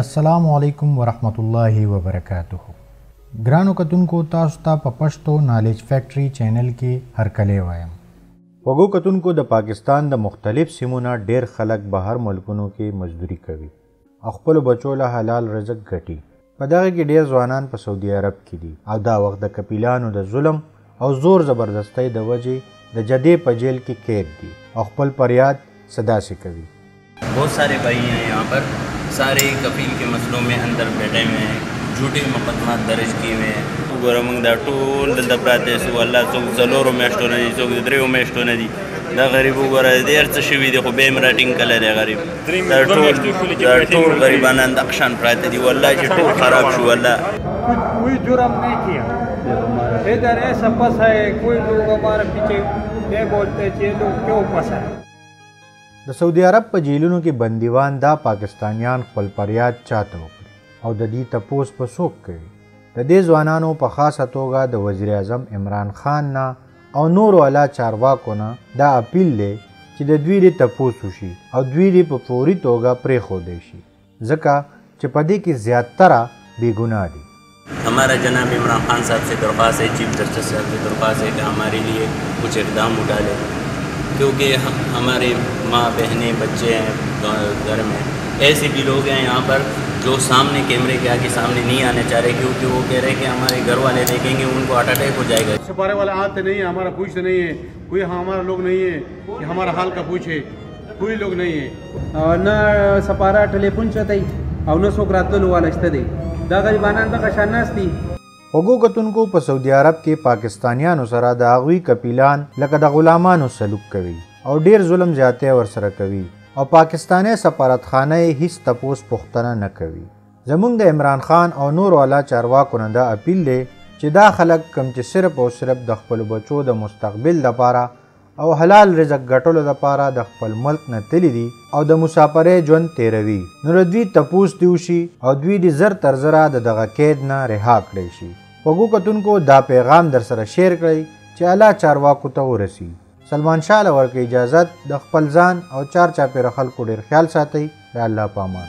अस्सलामुअलैकुम वरहमतुल्लाहि वबरकातुहू। ګرانو کتونکو تاسو ته په پښتو نالج فیکټری چینل کې هرکلی وایم. وګو کتونکو د پاکستان د مختلف سیمو نه ډیر خلک بهر ملکونو کې مزدوري کوي او خپل بچو له حلال رزق ګټي. په دغه کې ډیر ځوانان په سعودي عرب کې دي او دا وخت د کپیلانو د ظلم او زور زبردستی د وجې د جدې په جیل کې قید دي او خپل فریاد صدا سے کوي. बहुत सारे भाई हैं यहाँ पर, सारे कफील के मसलों में अंदर बैठे हुए हैं, झूठे मुकदमा दर्ज किए हुए हैं. गोरमंग दा टोल दलता प्राते सो अल्लाह सो सलोरो मेष्टो ने सो द्रेयो मेष्टो ने दी دا غریب وګوره دیر څه شوي دي خو به یې راټینګ کړی دی غریب. دا ټول غریبانان د اقشان پراته دي والله چې ټول خراب شو. والله کوئی جرم نہیں کیا, ادھر ایسا پھنسا ہے, کوئی لوگ ہمارے پیچھے یہ بولتے ہیں یہ لوگ کیوں پھنسا ہے. د سعودي عرب په جیلونو کې بندیوان دا پاکستانیان خپل فریاد چاته وکړي او د دې تپوس په څوک کوي. د دې ځوانانو په خاصه توګه د وزیر اعظم عمران خان نه او نورو اعلی چارواکو نه دا اپیل دی چې د دوی د تپوس وشي او دوی دې په فوري توګه پرېښودی شي ځکه چې په دې کې زیاتره بېګناه دي. हमारा जनाब इमरान खान साहब से दरख्वास्त है, चीफ जस्टिस साहब से दरख्वास्त है कि हमारे लिए कुछ इकदाम उठा लें, क्योंकि हमारे माँ बहनें बच्चे हैं घर में. ऐसे भी लोग हैं यहाँ पर जो सामने कैमरे के आगे सामने नहीं आने चाह रहे, क्योंकि वो कह रहे हैं कि हमारे घर वाले देखेंगे उनको हार्ट अटैक हो जाएगा. सपारे वाले आते नहीं है, हमारा पूछते नहीं है, कोई हमारा लोग नहीं है कि हमारा हाल का पूछे, कोई लोग नहीं है. न सपारा टेलीफोन चतई او न څوک راتلو والا شته دی. دا غریبانان دغه شان ناستي. وګو کتونکو په سعودي عرب کې پاکستانیانو سره د هغوی کپیلان لکه د غلامانو سلوک کوي او ډیر ظلم زیاتی ورسره کوي او پاکستاني سفارتخانه یې هیڅ تپوس پوښتنه نه کوي. زموږ د عمران خان او نورو اعلی چارواکو نه دا اپیل دی چې دا خلک کم چې صرف او صرف د خپلو بچو د مستقبل لپاره او حلال رزق ګټلو لپاره د خپل ملک نه تللی دي او د مسافرۍ ژوند تیروي, نو د دوی تپوس دې وشي او دوی دې زر تر زره د دغه قید نه رها کړی شي. وګو کتونکو دا پیغام در سره شیر کړئ چې اعلی چارواکو ته ورسي. سلمان شاه له ورکړئ اجازت د خپل ځان او چار چاپېره خلکو ډېر خیال ساتئ. د الله په امان.